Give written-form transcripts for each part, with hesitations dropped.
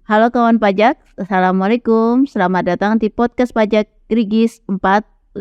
Halo kawan pajak, Assalamualaikum. Selamat datang di podcast pajak Grigis 455.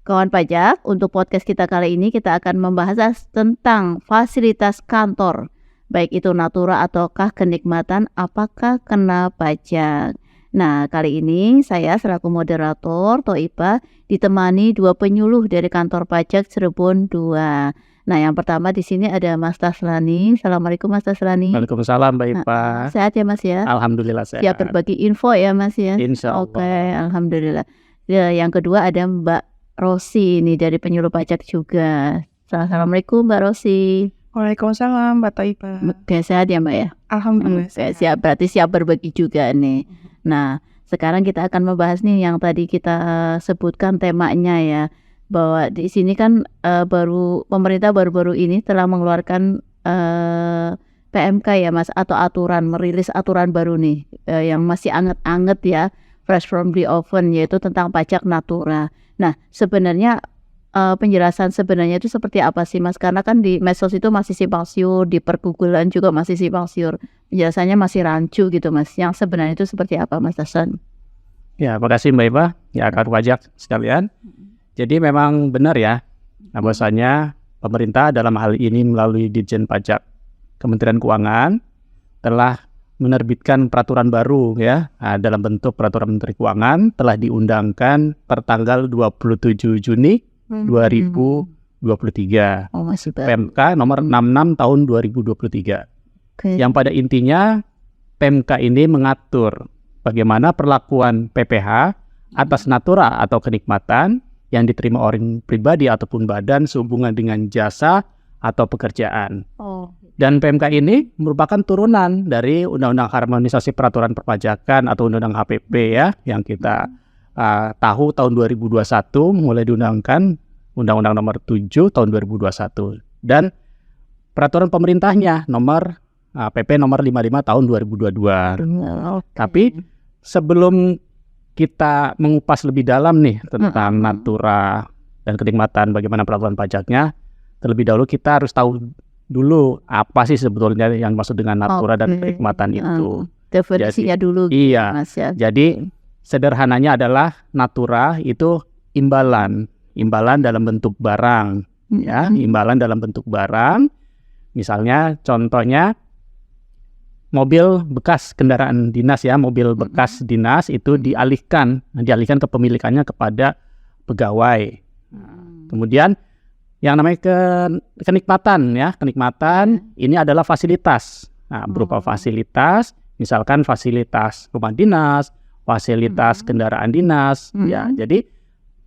Kawan pajak, untuk podcast kita kali ini kita akan membahas tentang fasilitas kantor, baik itu natura ataukah kenikmatan, apakah kena pajak. Nah, kali ini saya selaku moderator Thoibah ditemani dua penyuluh dari kantor pajak Cirebon 2. Nah, yang pertama di sini ada Mas Taslani. Assalamualaikum Mas Taslani. Waalaikumsalam Mbak Ipa. Sehat ya Mas ya? Alhamdulillah sehat. Siap berbagi info ya Mas ya? Insya Allah. Oke, alhamdulillah. Ya, yang kedua ada Mbak Rosi ini dari penyuluh pajak juga. Assalamualaikum Mbak Rosi. Waalaikumsalam Mbak Thoibah. Oke, sehat ya Mbak ya? Alhamdulillah Oke, siap, berarti siap berbagi juga nih. Nah, sekarang kita akan membahas nih yang tadi kita sebutkan temanya ya, bahwa di sini kan pemerintah baru-baru ini telah mengeluarkan PMK ya Mas, atau merilis aturan baru nih yang masih anget-anget ya, fresh from the oven, yaitu tentang pajak natura. Nah, sebenarnya penjelasan sebenarnya itu seperti apa sih Mas? Karena kan di medsos itu masih simpang siur, di pergoogelan juga masih simpang siur. Penjelasannya masih rancu gitu Mas. Yang sebenarnya itu seperti apa Mas Taslan? Ya, makasih Mbak Ipa, ya akar pajak sekalian. Jadi memang benar ya, bahwasanya pemerintah dalam hal ini melalui Ditjen Pajak Kementerian Keuangan telah menerbitkan peraturan baru ya, dalam bentuk peraturan Menteri Keuangan telah diundangkan per tanggal 27 Juni 2023. PMK nomor 66 tahun 2023. Yang pada intinya PMK ini mengatur bagaimana perlakuan PPh atas natura atau kenikmatan yang diterima orang pribadi ataupun badan sehubungan dengan jasa atau pekerjaan. Dan PMK ini merupakan turunan dari Undang-Undang Harmonisasi Peraturan Perpajakan atau Undang-Undang HPP ya, yang kita tahu tahun 2021 mulai diundangkan Undang-Undang nomor 7 tahun 2021. Dan peraturan pemerintahnya nomor PP nomor 55 tahun 2022. Tapi sebelum kita mengupas lebih dalam nih tentang natura dan kenikmatan bagaimana peraturan pajaknya, terlebih dahulu kita harus tahu dulu apa sih sebetulnya yang maksud dengan natura dan kenikmatan itu. Definisinya dulu. Iya. Mas, ya. Jadi sederhananya adalah natura itu imbalan dalam bentuk barang, ya, imbalan dalam bentuk barang. Misalnya contohnya mobil bekas kendaraan dinas ya, mobil bekas dinas itu dialihkan kepemilikannya kepada pegawai. Kemudian yang namanya kenikmatan ya, ini adalah fasilitas. Nah, berupa fasilitas, misalkan fasilitas rumah dinas, fasilitas kendaraan dinas, ya. Jadi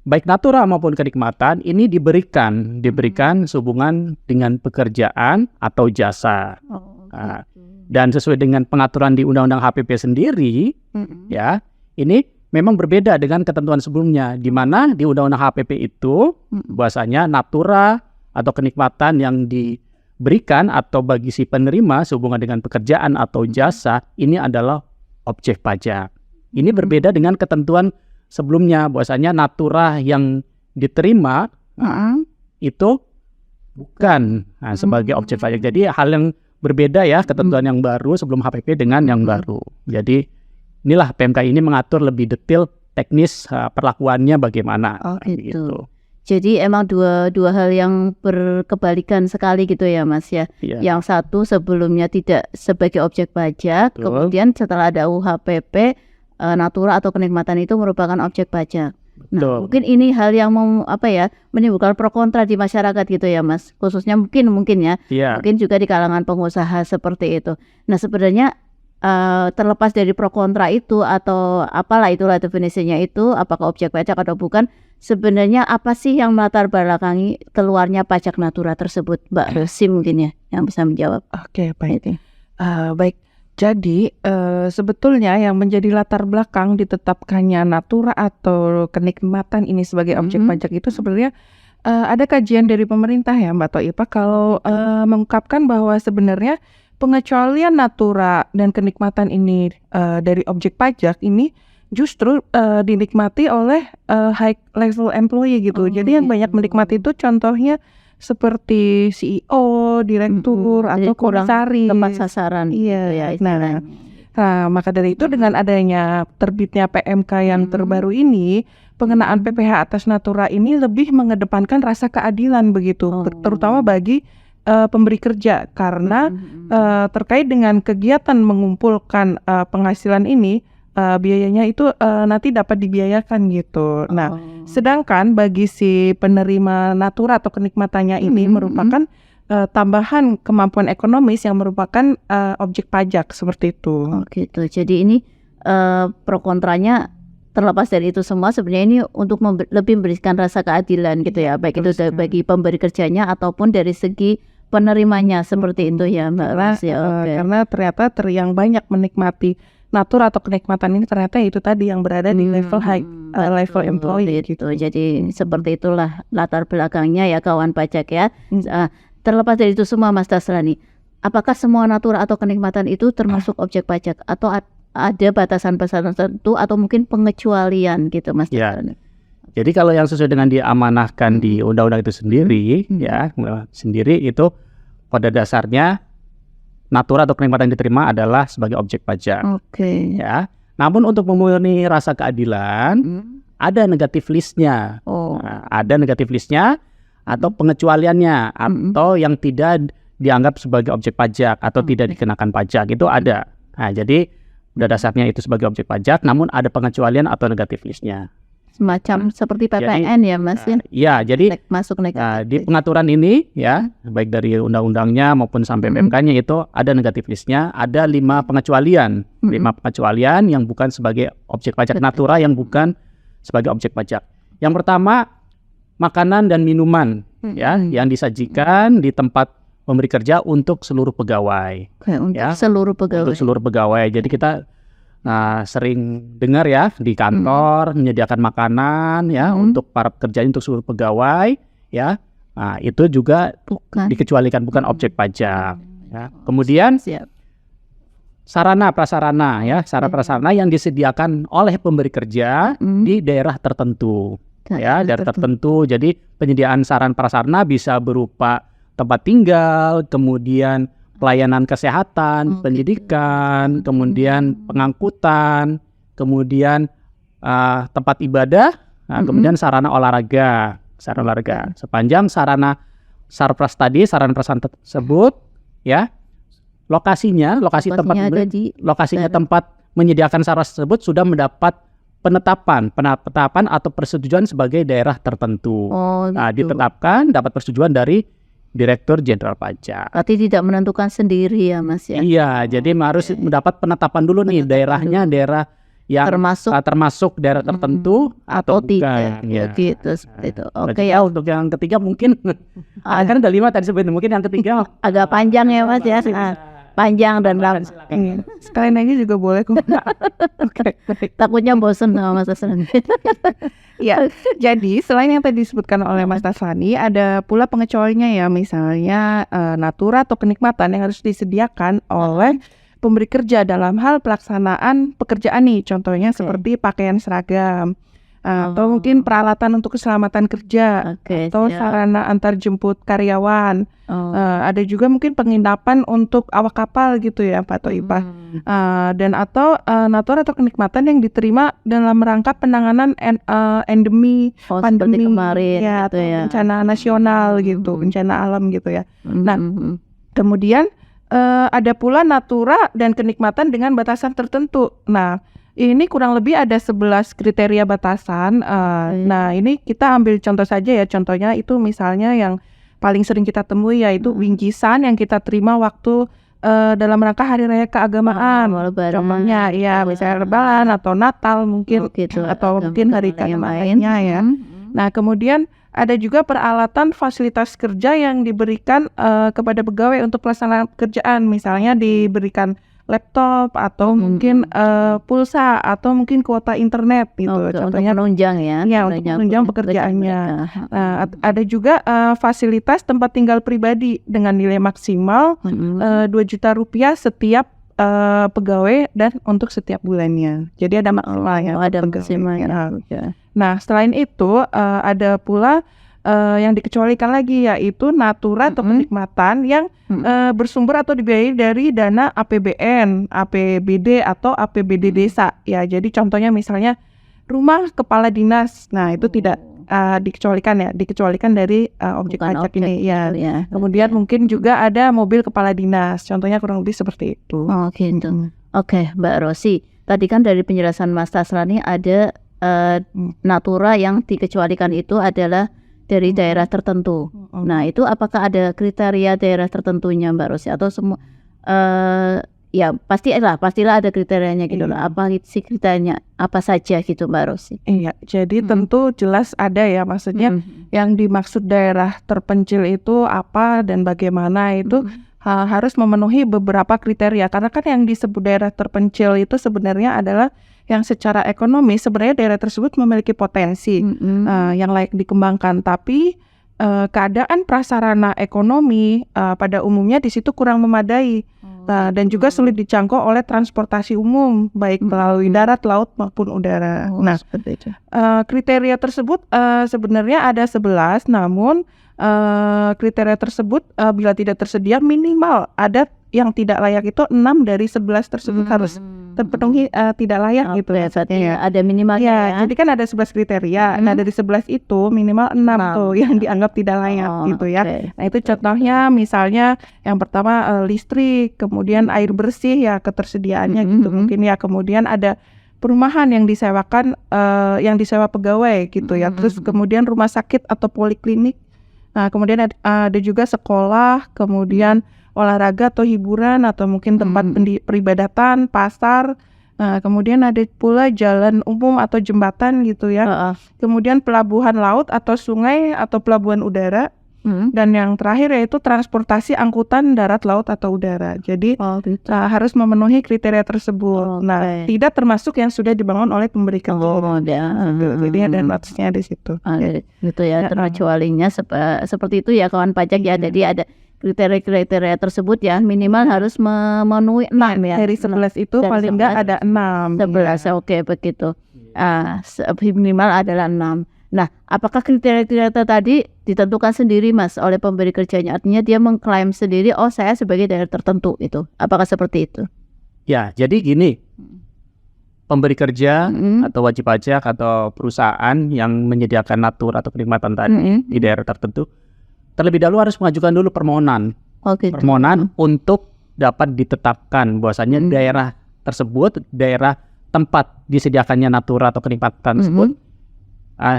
baik natura maupun kenikmatan ini diberikan sehubungan dengan pekerjaan atau jasa. Dan sesuai dengan pengaturan di Undang-Undang HPP sendiri, ya, ini memang berbeda dengan ketentuan sebelumnya, di mana di Undang-Undang HPP itu bahwasanya natura atau kenikmatan yang diberikan atau bagi si penerima sehubungan dengan pekerjaan atau jasa ini adalah objek pajak. Ini berbeda dengan ketentuan sebelumnya, bahwasanya natura yang diterima itu bukan sebagai objek pajak. Jadi hal yang berbeda ya, ketentuan yang baru sebelum HPP dengan yang baru. Jadi inilah PMK ini mengatur lebih detail teknis perlakuannya bagaimana. Gitu. Jadi emang dua hal yang berkebalikan sekali gitu ya Mas ya. Yang satu sebelumnya tidak sebagai objek pajak, kemudian setelah ada UHPP natura atau kenikmatan itu merupakan objek pajak. Nah, mungkin ini hal yang menimbulkan pro kontra di masyarakat gitu ya Mas. Khususnya mungkin ya. Mungkin juga di kalangan pengusaha seperti itu. Nah, sebenarnya terlepas dari pro kontra itu atau apalah itulah definisinya itu, apakah objek pajak atau bukan, sebenarnya apa sih yang melatar belakangi keluarnya pajak natura tersebut, Mbak Rosi mungkin ya yang bisa menjawab. Oke, baik. Baik. Jadi sebetulnya yang menjadi latar belakang ditetapkannya natura atau kenikmatan ini sebagai objek pajak itu sebenarnya ada kajian dari pemerintah ya Mbak Thoibah kalau mengungkapkan bahwa sebenarnya pengecualian natura dan kenikmatan ini dari objek pajak ini justru dinikmati oleh high level employee gitu. Jadi yang banyak menikmati itu contohnya seperti CEO, direktur, atau komisaris. Tepat sasaran. Iya, ya, nah, maka dari itu dengan adanya terbitnya PMK yang terbaru ini, pengenaan PPh atas natura ini lebih mengedepankan rasa keadilan begitu, terutama bagi pemberi kerja, karena terkait dengan kegiatan mengumpulkan penghasilan ini, biayanya itu nanti dapat dibiayakan gitu. Nah, sedangkan bagi si penerima natura atau kenikmatannya ini merupakan tambahan kemampuan ekonomis yang merupakan objek pajak seperti itu. Oh gitu. Jadi ini pro kontranya terlepas dari itu semua sebenarnya ini untuk lebih memberikan rasa keadilan gitu ya, baik itu bagi pemberi kerjanya ataupun dari segi penerimanya seperti itu ya Mbak Ros ya. Karena ternyata yang banyak menikmati natura atau kenikmatan ini ternyata itu tadi yang berada di level high level employee gitu. Jadi seperti itulah latar belakangnya ya kawan pajak ya. Terlepas dari itu semua Mas Tasrani, apakah semua natura atau kenikmatan itu termasuk objek pajak atau ada batasan-batasan tertentu atau mungkin pengecualian gitu Mas Tasrani? Jadi kalau yang sesuai dengan diamanahkan di undang-undang itu sendiri ya sendiri itu pada dasarnya natura atau kenikmatan yang diterima adalah sebagai objek pajak. Ya. Namun untuk memenuhi rasa keadilan ada negatif listnya. Ada negatif listnya atau pengecualiannya atau yang tidak dianggap sebagai objek pajak atau tidak dikenakan pajak itu ada. Nah, jadi pada dasarnya itu sebagai objek pajak, namun ada pengecualian atau negatif listnya. Semacam seperti PPN ya Mas ya? Iya, jadi masuk negatif. Di pengaturan ini ya, baik dari undang-undangnya maupun sampai PMK-nya itu ada negatif listnya, ada 5 pengecualian, 5 pengecualian yang bukan sebagai objek pajak, natura yang bukan sebagai objek pajak. Yang pertama, makanan dan minuman ya yang disajikan di tempat pemberi kerja untuk seluruh pegawai. Untuk seluruh pegawai. Untuk seluruh pegawai. Jadi kita sering dengar ya di kantor menyediakan makanan ya untuk para pekerja, untuk seluruh pegawai ya. Nah, itu juga dikecualikan, bukan objek pajak. Ya. Kemudian sarana prasarana ya, sarana prasarana yang disediakan oleh pemberi kerja di daerah tertentu. Ya, daerah tertentu. Jadi penyediaan sarana prasarana bisa berupa tempat tinggal, kemudian pelayanan kesehatan, pendidikan, kemudian pengangkutan, kemudian tempat ibadah, kemudian sarana olahraga, Sepanjang sarana sarpras tadi, sarana prasarana tersebut, ya, lokasinya tempat menyediakan sarana tersebut sudah mendapat penetapan atau persetujuan sebagai daerah tertentu. Ditetapkan dapat persetujuan dari Direktur Jenderal Pajak. Berarti tidak menentukan sendiri ya Mas ya? Iya, jadi harus mendapat penetapan dulu nih daerahnya, daerah yang termasuk daerah tertentu atau tidak. Ya. Gitu seperti itu. Ya, untuk yang ketiga mungkin kan ada 5 tadi sebenarnya, mungkin yang ketiga agak panjang ya Mas ya. Panjang dan lama. Sekalian aja juga boleh kok. Takutnya bosan sama Mas Tasrani. Ya, jadi selain yang tadi disebutkan oleh Mas Tasrani, ada pula pengecualiannya ya, misalnya natura atau kenikmatan yang harus disediakan oleh pemberi kerja dalam hal pelaksanaan pekerjaan nih, contohnya seperti pakaian seragam, atau mungkin peralatan untuk keselamatan kerja, atau sarana antar jemput karyawan. Ada juga mungkin penginapan untuk awak kapal gitu ya Pak Toibah. Dan atau natura atau kenikmatan yang diterima dalam rangka penanganan endemi, pandemi kemarin ya, gitu ya. Bencana nasional gitu, bencana alam gitu ya. Nah, kemudian ada pula natura dan kenikmatan dengan batasan tertentu. Nah, ini kurang lebih ada 11 kriteria batasan. Nah, ini kita ambil contoh saja ya. Contohnya itu misalnya yang paling sering kita temui yaitu bingkisan yang kita terima waktu dalam rangka hari raya keagamaan. Contohnya ya misalnya Lebaran atau Natal mungkin atau mungkin hari keagamaannya ya. Nah, kemudian ada juga peralatan fasilitas kerja yang diberikan kepada pegawai untuk pelaksanaan pekerjaan. Misalnya diberikan laptop atau mungkin pulsa atau mungkin kuota internet gitu. Contohnya untuk menunjang ya. Ya, untuk menunjang pekerjaannya. Nah, ada juga fasilitas tempat tinggal pribadi dengan nilai maksimal 2 juta rupiah setiap pegawai dan untuk setiap bulannya. Jadi ada maksimalnya. Ada maksimalnya. Nah, selain itu ada pula yang dikecualikan lagi, yaitu natura atau kenikmatan yang bersumber atau dibiayai dari dana APBN, APBD atau APBD desa. Ya, jadi contohnya misalnya rumah kepala dinas. Nah, itu tidak dikecualikan dari objek pajak ini. Ya. Kemudian mungkin juga ada mobil kepala dinas. Contohnya kurang lebih seperti itu. Gitu. Oke, Mbak Rosi. Tadi kan dari penjelasan Mas Taslani ada natura yang dikecualikan itu adalah dari daerah tertentu. Nah, itu apakah ada kriteria daerah tertentunya, Mbak Rosi, atau semua ya pastilah ada kriterianya gitu loh. Apa sih kriterianya? Apa saja gitu, Mbak Rosi? Iya, jadi tentu jelas ada ya, maksudnya yang dimaksud daerah terpencil itu apa dan bagaimana itu harus memenuhi beberapa kriteria. Karena kan yang disebut daerah terpencil itu sebenarnya adalah yang secara ekonomi sebenarnya daerah tersebut memiliki potensi yang layak dikembangkan, tapi keadaan prasarana ekonomi pada umumnya di situ kurang memadai dan juga sulit dijangkau oleh transportasi umum baik melalui darat, laut maupun udara. Nah, kriteria tersebut sebenarnya ada 11, namun kriteria tersebut bila tidak tersedia minimal ada yang tidak layak itu 6 dari 11 tersebut harus terpenuhi tidak layak gitu ya. Ada minimalnya ya. Jadi kan ada 11 kriteria. Nah, dari 11 itu minimal 6 tuh yang dianggap tidak layak gitu ya. Nah, itu contohnya misalnya yang pertama listrik, kemudian air bersih ya ketersediaannya gitu mungkin ya. Kemudian ada perumahan yang disewakan yang disewa pegawai gitu ya. Terus kemudian rumah sakit atau poliklinik. Nah, kemudian ada juga sekolah, kemudian olahraga atau hiburan atau mungkin tempat peribadatan, pasar. Nah, kemudian ada pula jalan umum atau jembatan gitu ya. Kemudian pelabuhan laut atau sungai atau pelabuhan udara. Dan yang terakhir yaitu transportasi angkutan darat, laut atau udara. Jadi harus memenuhi kriteria tersebut. Nah, tidak termasuk yang sudah dibangun oleh pemberi kerja. Jadi ada notes-nya di situ. Gitu ya, terkecualinya seperti itu ya kawan pajak ya. Jadi ada kriteria tersebut ya minimal harus memenuhi 6 ya. Dari 11 itu paling enggak ada 6. 11 oke begitu. Minimal adalah 6. Nah, apakah kriteria tadi ditentukan sendiri Mas oleh pemberi kerjanya? Artinya dia mengklaim sendiri, oh saya sebagai daerah tertentu itu. Apakah seperti itu? Ya, jadi gini. Pemberi kerja atau wajib pajak atau perusahaan yang menyediakan natur atau kenikmatan tadi di daerah tertentu terlebih dahulu harus mengajukan dulu permohonan. Permohonan untuk dapat ditetapkan bahwasanya daerah tersebut, daerah tempat disediakannya natura atau kenikmatan tersebut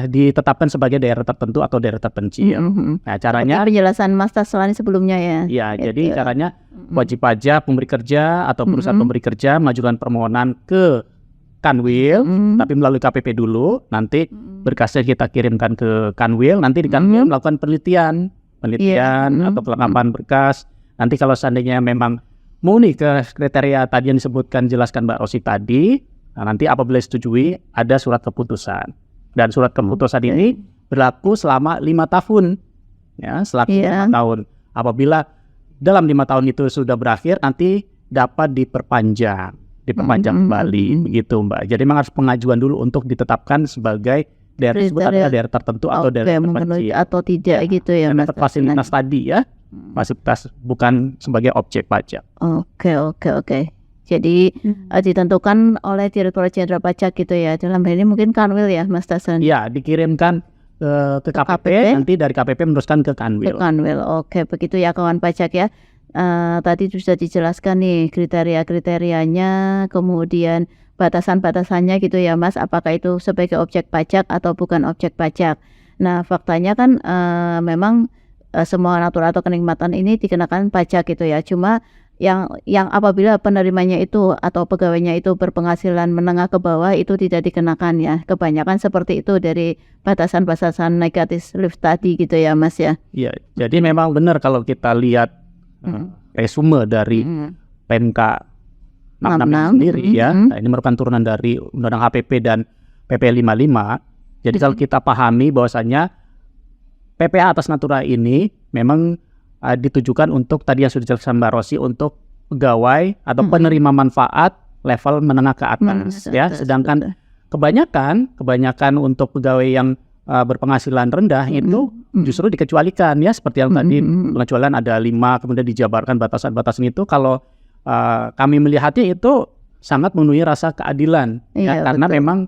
ditetapkan sebagai daerah tertentu atau daerah terpencil. Nah, caranya penjelasan Mas Taslani sebelumnya ya. Ya, jadi caranya wajib pajak, pemberi kerja atau perusahaan pemberi kerja mengajukan permohonan ke Kanwil, tapi melalui KPP dulu. Nanti berkasnya kita kirimkan ke Kanwil, nanti di Kanwil melakukan penelitian atau pelengkapan berkas. Nanti kalau seandainya memang memenuhi ke kriteria tadi yang disebutkan jelaskan Mbak Rosi tadi, nah nanti apabila disetujui ada surat keputusan. Dan surat keputusan ini berlaku selama 5 tahun. Ya, selama 5 tahun. Apabila dalam 5 tahun itu sudah berakhir, nanti dapat diperpanjang kembali, begitu Mbak. Jadi memang harus pengajuan dulu untuk ditetapkan sebagai daerah tersebut adalah daerah tertentu atau daerah terpencil atau tidak gitu ya Mas. Fasilitas tadi ya, fasilitas bukan sebagai objek pajak. Oke. Jadi ditentukan oleh Direktorat Jenderal Pajak gitu ya. Dalam hal ini mungkin Kanwil ya Mas Taslani. Iya, dikirimkan ke KPP, nanti dari KPP meneruskan ke Kanwil. Oke, begitu ya kawan pajak ya. Tadi sudah dijelaskan nih kriteria-kriterianya, kemudian batasan-batasannya gitu ya Mas. Apakah itu sebagai objek pajak atau bukan objek pajak. Nah, faktanya kan memang semua natura atau kenikmatan ini dikenakan pajak gitu ya. Cuma yang apabila penerimanya itu atau pegawainya itu berpenghasilan menengah ke bawah itu tidak dikenakan ya. Kebanyakan seperti itu dari batasan-batasan negatif lift tadi gitu ya Mas ya. Iya, jadi memang benar kalau kita lihat resume dari PMK 66 sendiri ya. Nah, ini merupakan turunan dari Undang-Undang HPP dan PP 55. Jadi kalau kita pahami bahwasanya PPh atas natura ini memang ditujukan untuk tadi yang sudah dijelaskan Mbak Rosi, untuk pegawai atau penerima manfaat level menengah ke atas ya. Sedangkan kebanyakan untuk pegawai yang berpenghasilan rendah itu justru dikecualikan ya, seperti yang tadi pengecualian ada 5, kemudian dijabarkan batasan-batasan itu. Kalau kami melihatnya itu sangat memenuhi rasa keadilan ya, karena memang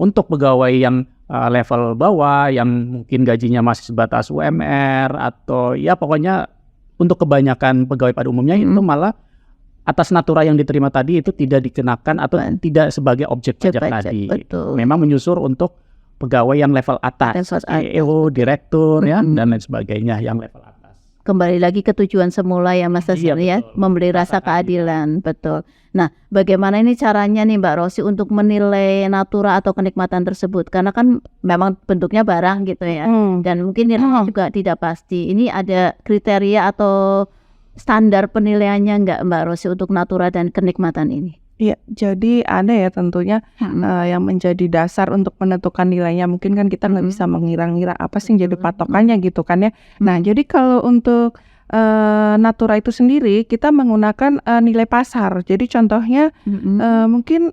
untuk pegawai yang level bawah yang mungkin gajinya masih sebatas UMR atau ya pokoknya untuk kebanyakan pegawai pada umumnya itu malah atas natura yang diterima tadi itu tidak dikenakan atau tidak sebagai objek pajak tadi. Betul. Memang menyusur untuk pegawai yang level atas, CEO, direktur ya dan lain sebagainya yang level atas. Kembali lagi ke tujuan semula ya Mas Tasani ya, memberi rasa keadilan, betul. Nah, bagaimana ini caranya nih Mbak Rosi untuk menilai natura atau kenikmatan tersebut? Karena kan memang bentuknya barang gitu ya, dan mungkin nilainya juga tidak pasti. Ini ada kriteria atau standar penilaiannya nggak Mbak Rosi untuk natura dan kenikmatan ini? Iya, jadi ada ya tentunya yang menjadi dasar untuk menentukan nilainya. Mungkin kan kita nggak bisa mengira-ngira apa sih yang jadi patokannya gitu kan ya. Nah, jadi kalau untuk natura itu sendiri kita menggunakan nilai pasar. Jadi contohnya mungkin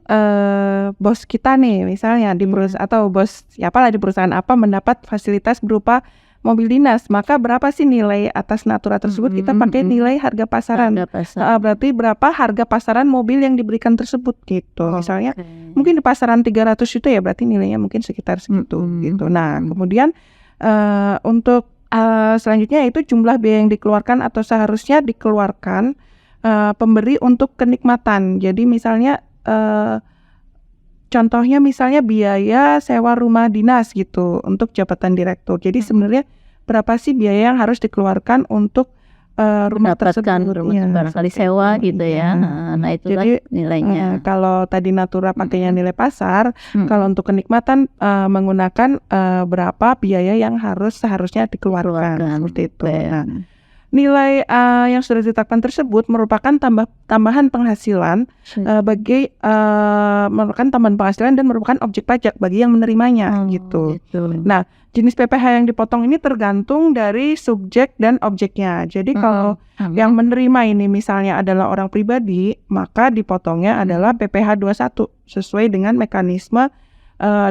bos kita nih misalnya di perusahaan atau bos siapalah di perusahaan apa mendapat fasilitas berupa mobil dinas, maka berapa sih nilai atas natura tersebut? Kita pakai nilai harga pasaran. Berarti berapa harga pasaran mobil yang diberikan tersebut gitu. Misalnya mungkin di pasaran 300 juta ya, berarti nilainya mungkin sekitar segitu gitu. Nah, kemudian untuk selanjutnya itu jumlah biaya yang dikeluarkan atau seharusnya dikeluarkan pemberi untuk kenikmatan. Jadi misalnya contohnya misalnya biaya sewa rumah dinas gitu untuk jabatan direktur. Jadi sebenarnya berapa sih biaya yang harus dikeluarkan untuk rumah tersebut? Barangkali sewa gitu ya. Nah itu jadi nilainya. Kalau tadi natura pakainya nilai pasar, kalau untuk kenikmatan menggunakan berapa biaya yang seharusnya dikeluarkan seperti itu. Nah, nilai yang sudah ditetapkan tersebut merupakan tambahan penghasilan merupakan tambahan penghasilan dan merupakan objek pajak bagi yang menerimanya gitu. Nah, jenis PPh yang dipotong ini tergantung dari subjek dan objeknya. Jadi kalau yang menerima ini misalnya adalah orang pribadi, maka dipotongnya adalah PPh 21 sesuai dengan mekanisme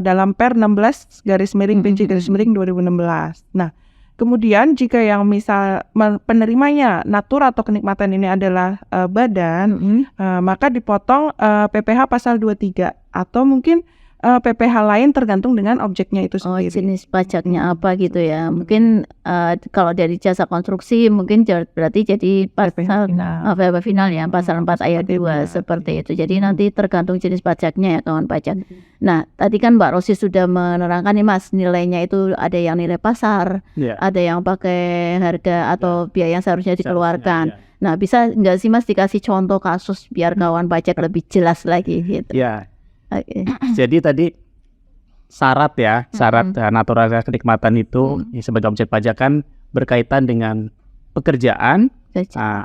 dalam Per 16/PJ/2016. Nah, kemudian jika yang misal penerimanya natura atau kenikmatan ini adalah badan, maka dipotong PPh pasal 23 atau mungkin PPh lain tergantung dengan objeknya itu sendiri. Jenis pajaknya apa gitu ya. Mungkin kalau dari jasa konstruksi mungkin berarti jadi pasal PPh final ya, pasal 4 ayat 2 seperti itu. Jadi nanti tergantung jenis pajaknya ya kawan pajak. Nah, tadi kan Mbak Rosi sudah menerangkan nih Mas, nilainya itu ada yang nilai pasar, ada yang pakai harga atau biaya yang seharusnya dikeluarkan. Nah, bisa nggak sih Mas dikasih contoh kasus biar kawan pajak lebih jelas lagi gitu? Jadi tadi syarat natura kenikmatan itu sebagai objek pajak kan berkaitan dengan pekerjaan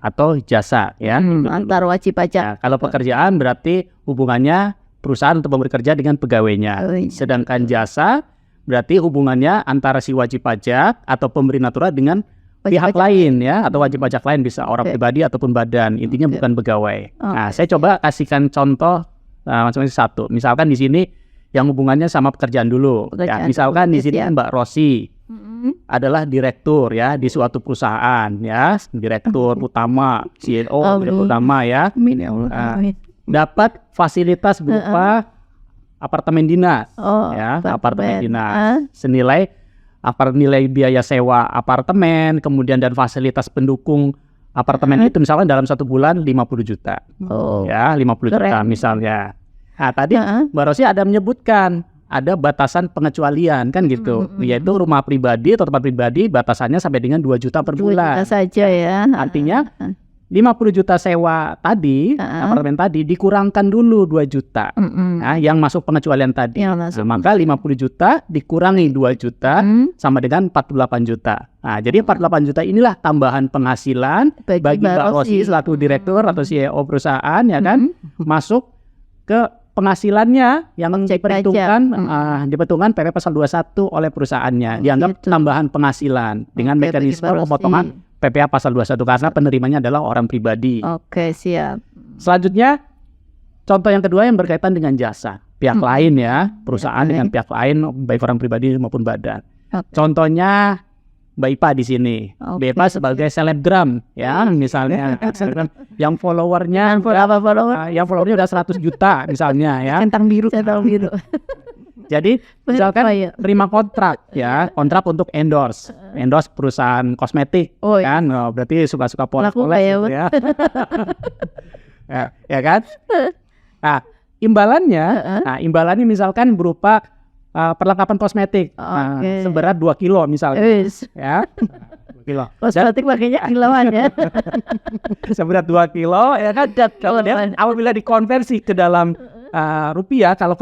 atau jasa ya. Antar wajib pajak. Kalau pekerjaan berarti hubungannya perusahaan untuk memberi kerja dengan pegawainya. Sedangkan jasa berarti hubungannya antara si wajib pajak atau pemberi natura dengan pihak lain ya, atau wajib pajak lain, bisa orang pribadi ataupun badan. Intinya bukan pegawai. Nah, saya coba kasihkan contoh macam-macam satu. Misalkan di sini yang hubungannya sama pekerjaan dulu. Ya, misalkan di sini Mbak Rosi adalah direktur ya di suatu perusahaan ya, direktur utama, CEO, direktur utama ya. Dapat fasilitas berupa apartemen dinas apartemen dinas senilai nilai biaya sewa apartemen, kemudian dan fasilitas pendukung apartemen itu misalnya dalam 1 bulan 50 juta. 50 juta misalnya. Nah, tadi Mbak Rosi ada menyebutkan ada batasan pengecualian kan gitu. Yaitu rumah pribadi atau tempat pribadi batasannya sampai dengan 2 juta per bulan. Saja ya. Artinya 50 juta sewa tadi, apartemen tadi dikurangkan dulu 2 juta. Nah, yang masuk pengecualian tadi. Nah, maka 50 juta dikurangi 2 juta sama dengan 48 juta. Nah, jadi 48 juta inilah tambahan penghasilan bagi Mbak Rosi selaku direktur atau CEO perusahaan, ya kan, masuk ke penghasilannya yang diperhitungkan PP pasal 21 oleh perusahaannya. Dianggap tambahan penghasilan dengan mekanisme pemotongan PPh pasal 21 karena penerimanya adalah orang pribadi. Oke, siap. Selanjutnya, contoh yang kedua yang berkaitan dengan jasa. Pihak lain ya, perusahaan dengan pihak lain, baik orang pribadi maupun badan. Contohnya Mbak Ipa di sini. Mbak Ipa sebagai selebgram ya, misalnya yang followernya udah 100 juta misalnya ya. Centang biru. Jadi misalkan terima kontrak untuk endorse perusahaan kosmetik kan, berarti suka-suka poles-poles gitu ya. ya kan? Nah, imbalannya misalkan berupa perlengkapan kosmetik seberat 2 kilo misalnya. Ya. 2 kilo. Kosmetik makanya kiloan ya. Seberat 2 kilo ya kan. Kemudian apabila dikonversi ke dalam rupiah, kalau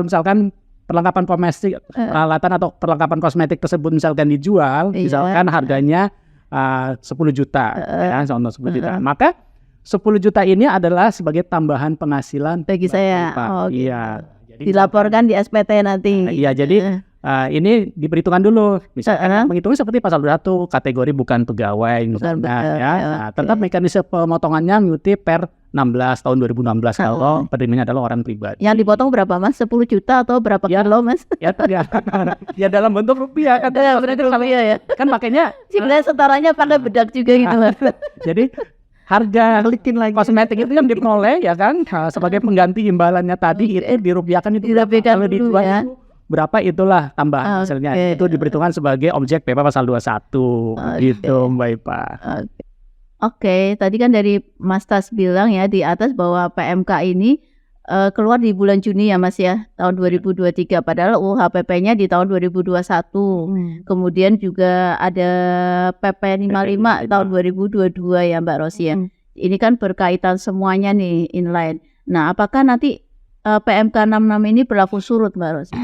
misalkan perlengkapan kosmetik, peralatan atau perlengkapan kosmetik tersebut misalkan dijual, misalkan harganya 10 juta, ya, contoh 10 juta. Maka 10 juta ini adalah sebagai tambahan penghasilan bagi saya. Iya. Jadi dilaporkan di SPT nanti. Iya, jadi ini diperhitungkan dulu. Misalkan menghitungnya seperti pasal 21 kategori bukan pegawai misalnya, ya. Tetap mekanisme pemotongannya mengikuti per 16 tahun 2016 kalau penerimanya adalah orang pribadi. Yang dipotong berapa Mas? 10 juta atau berapa kilo Mas? Ya dalam bentuk rupiah kan. Berarti rupiah ya. Kan makanya sebenarnya setaranya pakai bedak juga gitu Mas. Jadi harga kosmetik itu yang diperoleh ya kan sebagai pengganti imbalannya tadi itu dirupiahkan itu kalau dijual ya. Berapa itulah tambahan hasilnya. Itu diperhitungkan sebagai objek PP pasal 21 gitu Mbak Ipa. Oke, tadi kan dari Mas Tas bilang ya di atas bahwa PMK ini keluar di bulan Juni ya Mas ya, tahun 2023. Padahal UHPP-nya di tahun 2021. Kemudian juga ada PP 55 tahun 2022 ya Mbak Rosi ya. Ini kan berkaitan semuanya nih inline. Nah, apakah nanti PMK 66 ini berlaku surut Mbak Rosi?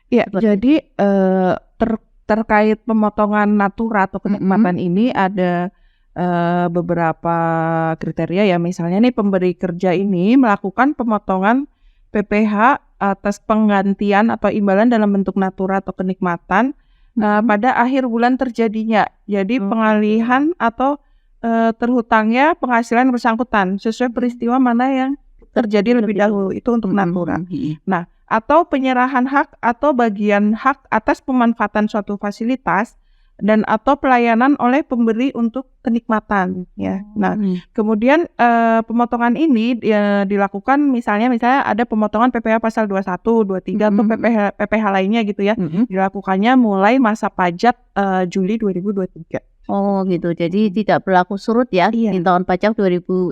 Ya, jadi terkait pemotongan natura atau kenikmatan ini ada beberapa kriteria ya, misalnya nih pemberi kerja ini melakukan pemotongan PPh atas penggantian atau imbalan dalam bentuk natura atau kenikmatan pada akhir bulan terjadinya. Jadi pengalihan atau terhutangnya penghasilan bersangkutan sesuai peristiwa mana yang terjadi lebih dahulu, itu untuk natura. Nah, atau penyerahan hak atau bagian hak atas pemanfaatan suatu fasilitas dan atau pelayanan oleh pemberi untuk kenikmatan ya. Nah, kemudian pemotongan ini dilakukan misalnya ada pemotongan PPh pasal 21, 23 atau PPh lainnya gitu ya. Dilakukannya mulai masa pajak Juli 2023. Oh gitu. Jadi tidak berlaku surut ya di tahun pajak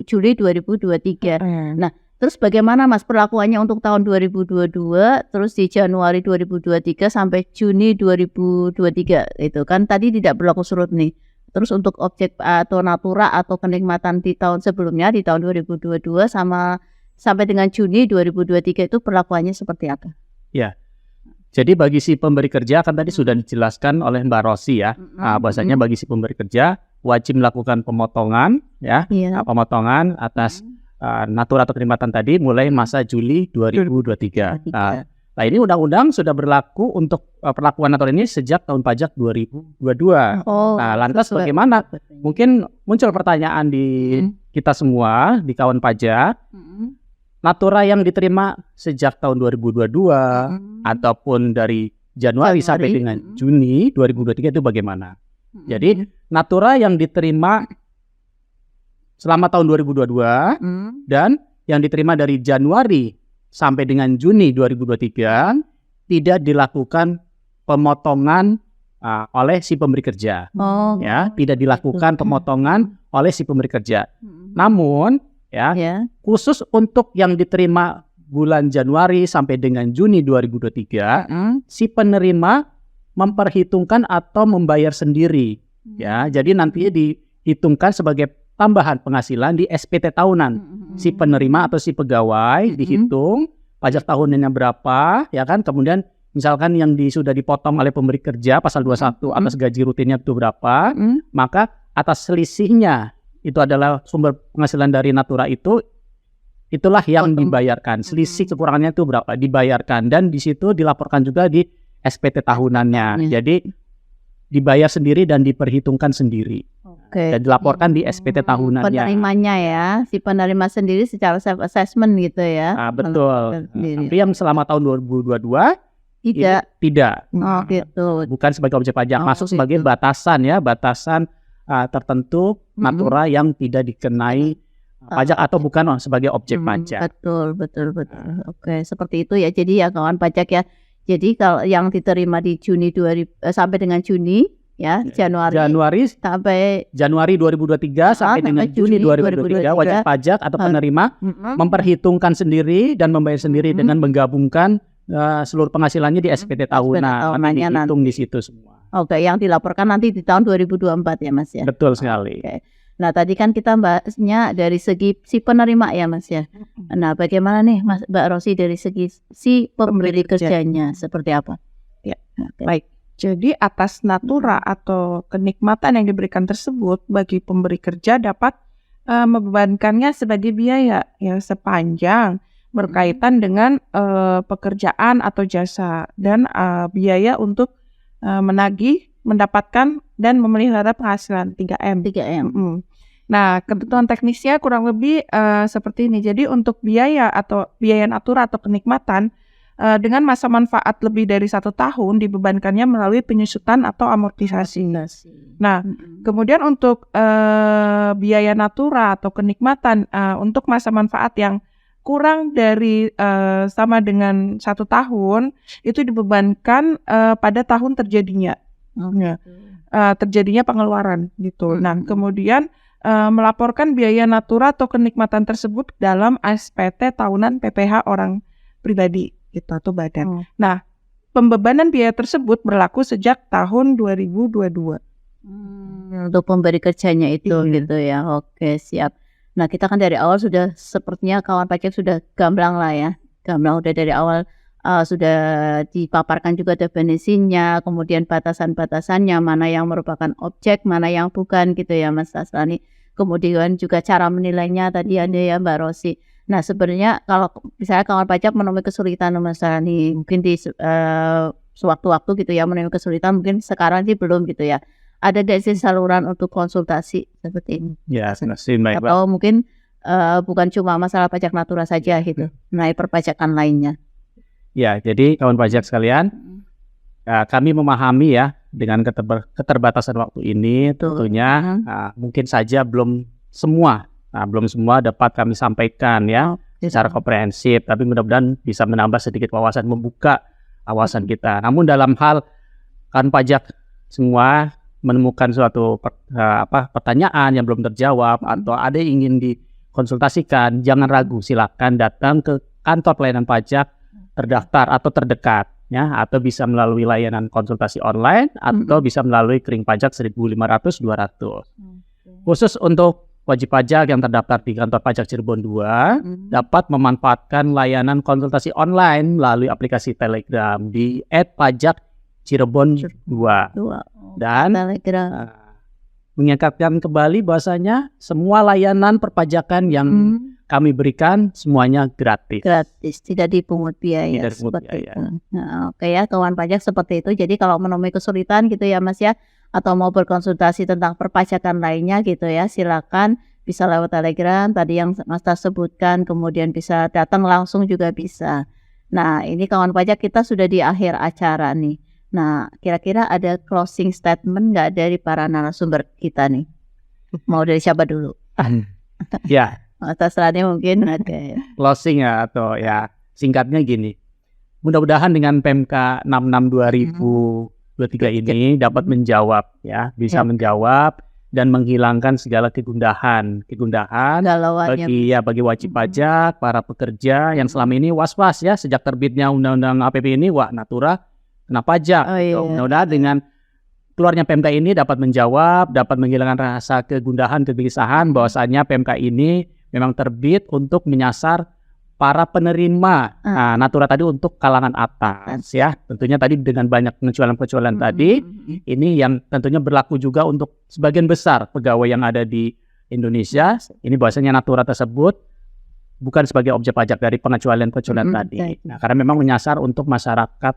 Juli 2023. Nah, terus bagaimana Mas perlakuannya untuk tahun 2022, terus di Januari 2023 sampai Juni 2023 itu kan tadi tidak berlaku surut nih. Terus untuk objek atau natura atau kenikmatan di tahun sebelumnya di tahun 2022 sampai dengan Juni 2023 itu perlakuannya seperti apa? Ya. Jadi bagi si pemberi kerja kan tadi sudah dijelaskan oleh Mbak Rosi ya. Bahwasanya bagi si pemberi kerja wajib melakukan pemotongan ya, pemotongan atas natura atau kenikmatan tadi mulai masa Juli 2023. Nah, ini undang-undang sudah berlaku untuk perlakuan natura ini sejak tahun pajak 2022. Nah, lantas bagaimana? Mungkin muncul pertanyaan di kita semua, di kawan pajak. Natura yang diterima sejak tahun 2022 ataupun dari Januari sampai dengan Juni 2023 itu bagaimana? Jadi, natura yang diterima selama tahun 2022 dan yang diterima dari Januari sampai dengan Juni 2023 tidak dilakukan pemotongan oleh si pemberi kerja. Ya, tidak dilakukan pemotongan oleh si pemberi kerja. Namun khusus untuk yang diterima bulan Januari sampai dengan Juni 2023, si penerima memperhitungkan atau membayar sendiri. Ya, jadi nantinya dihitungkan sebagai tambahan penghasilan di SPT tahunan. Si penerima atau si pegawai dihitung pajak tahunannya berapa, ya kan? Kemudian misalkan yang sudah dipotong oleh pemberi kerja pasal 21 atas gaji rutinnya itu berapa, maka atas selisihnya itu adalah sumber penghasilan dari Natura itulah yang dibayarkan. Selisih kekurangannya itu berapa dibayarkan, dan di situ dilaporkan juga di SPT tahunannya. Jadi dibayar sendiri dan diperhitungkan sendiri. Dan dilaporkan di SPT tahunannya. Penerimanya ya, si penerima sendiri secara self assessment gitu ya. Betul. Tapi yang selama tahun 2022 tidak. Oh gitu. Bukan sebagai objek pajak, masuk sebagai batasan tertentu Natura yang tidak dikenai pajak atau bukan sebagai objek pajak. Betul. Oke, seperti itu ya. Jadi ya kawan pajak ya. Jadi kalau yang diterima di Juni sampai dengan Juni ya, Januari sampai Januari 2023 sampai dengan Juni 2023 wajib pajak atau penerima memperhitungkan sendiri dan membayar sendiri dengan menggabungkan seluruh penghasilannya di SPT tahunan. Nanti dihitung di situ semua. Oke, yang dilaporkan nanti di tahun 2024 ya Mas ya. Betul sekali. Oke. Nah, tadi kan kita bahasnya dari segi si penerima ya Mas ya. Nah, bagaimana nih Mbak Rosi dari segi si pemberi kerjanya seperti apa? Ya, baik. Jadi atas Natura atau kenikmatan yang diberikan tersebut bagi pemberi kerja dapat membebankannya sebagai biaya yang sepanjang berkaitan dengan pekerjaan atau jasa, dan biaya untuk menagih, mendapatkan dan memelihara penghasilan 3M. Nah, ketentuan teknisnya kurang lebih seperti ini. Jadi untuk biaya Natura atau kenikmatan dengan masa manfaat lebih dari 1 tahun dibebankannya melalui penyusutan atau amortisasi. Nah, kemudian untuk biaya Natura atau kenikmatan untuk masa manfaat yang kurang dari sama dengan 1 tahun itu dibebankan pada tahun terjadinya. Terjadinya pengeluaran gitu. Nah, kemudian melaporkan biaya Natura atau kenikmatan tersebut dalam SPT tahunan PPh orang pribadi gitu atau badan. Nah, pembebanan biaya tersebut berlaku sejak tahun 2022. Untuk pemberi kerjanya itu gitu ya. Oke, siap. Nah, kita kan dari awal sudah sepertinya kawan pajak sudah gamblang lah ya. Gamblang udah dari awal sudah dipaparkan juga definisinya, kemudian batasan-batasannya, mana yang merupakan objek, mana yang bukan gitu ya Mas Tasrani. Kemudian juga cara menilainya tadi ada ya Mbak Rosi. Nah, sebenarnya kalau misalnya kawan pajak menemui kesulitan Mas Tasrani, mungkin di sewaktu-waktu gitu ya menemui kesulitan, mungkin sekarang sih belum gitu ya. Ada gak sih saluran untuk konsultasi seperti ini? Ya, baik. Atau mungkin bukan cuma masalah pajak Natura saja gitu, mengenai perpajakan lainnya. Ya, jadi kawan pajak sekalian, kami memahami ya dengan keterbatasan waktu ini, tentunya mungkin saja belum semua dapat kami sampaikan ya secara komprehensif, tapi mudah-mudahan bisa menambah sedikit wawasan, membuka wawasan kita. Namun dalam hal kawan pajak semua menemukan suatu pertanyaan yang belum terjawab atau ada yang ingin dikonsultasikan, jangan ragu, silakan datang ke kantor pelayanan pajak terdaftar atau terdekat ya, atau bisa melalui layanan konsultasi online atau bisa melalui kering pajak 1.500-200. Khusus untuk wajib pajak yang terdaftar di kantor pajak Cirebon 2 dapat memanfaatkan layanan konsultasi online melalui aplikasi Telegram di @pajak_cirebon 2 dan mengingatkan kembali bahwasanya semua layanan perpajakan yang kami berikan semuanya gratis. Gratis, tidak dipungut biaya. Nah, oke ya, kawan pajak seperti itu. Jadi kalau menemui kesulitan gitu ya Mas ya, atau mau berkonsultasi tentang perpajakan lainnya gitu ya, silakan bisa lewat Telegram tadi yang Mas Tas sebutkan, kemudian bisa datang langsung juga bisa. Nah, ini kawan pajak kita sudah di akhir acara nih. Nah, kira-kira ada closing statement nggak dari para narasumber kita nih? Mau dari siapa dulu? Ya. Tasrani mungkin ada ya. Closing ya, atau ya singkatnya gini. Mudah-mudahan dengan PMK 66 2023 ini dapat menjawab ya, bisa menjawab dan menghilangkan segala kegundahan bagi wajib pajak, para pekerja yang selama ini was-was ya sejak terbitnya undang-undang APP ini, wah Natura kena pajak. Mudah-mudahan dengan keluarnya PMK ini dapat menjawab, dapat menghilangkan rasa kegundahan, kegelisahan bahwasanya PMK ini memang terbit untuk menyasar para penerima Natura tadi untuk kalangan atas ya. Tentunya tadi dengan banyak pengecualian-pengecualian tadi, ini yang tentunya berlaku juga untuk sebagian besar pegawai yang ada di Indonesia. Ini bahwasanya Natura tersebut bukan sebagai objek pajak dari pengecualian-pengecualian tadi. Nah, karena memang menyasar untuk masyarakat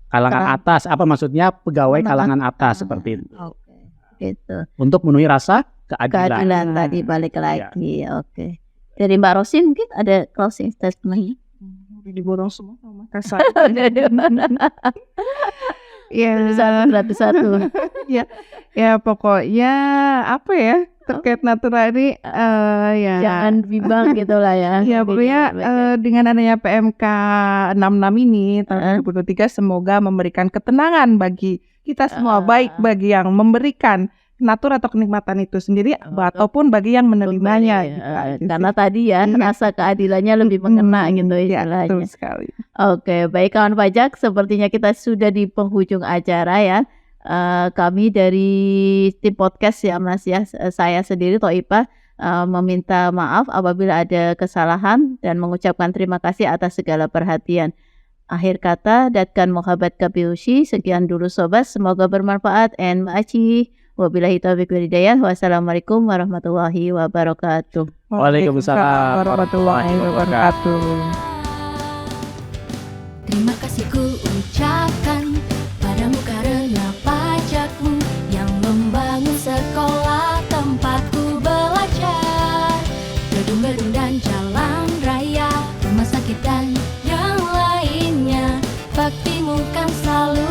kalangan atas. Apa maksudnya pegawai kalangan atas seperti itu. Gitu. Untuk memenuhi rasa keadilan. Keadilan tadi balik lagi. Oke. Dari Mbak Rosi mungkin ada closing statement-nya. Diborong semua sama kasar. Ya, satu. Ya pokoknya apa ya terkait Natura ini ya jangan bimbang gitulah ya. Ya pokoknya dengan adanya PMK 66 ini tahun 2023 semoga memberikan ketenangan bagi kita semua, baik bagi yang memberikan Natura atau kenikmatan itu sendiri ataupun bagi yang menerimanya gitu. Karena tadi ya rasa keadilannya lebih mengena gitu istilahnya. Betul sekali. Oke, baik kawan pajak, sepertinya kita sudah di penghujung acara ya. Kami dari tim podcast ya Mas ya, saya sendiri Thoifah meminta maaf apabila ada kesalahan dan mengucapkan terima kasih atas segala perhatian. Akhir kata, Datkan Mohabat KPUC, sekian dulu sobat, semoga bermanfaat and maaci. Wabillahi taufiq wal hidayah. Wassalamualaikum warahmatullahi wabarakatuh. Waalaikumsalam warahmatullahi wabarakatuh. Terima kasih ku ucapkan padamu karena pajakmu yang membangun sekolah tempatku belajar. Gedung-gedung dan jalan raya, rumah sakit dan yang lainnya, baktimu kan selalu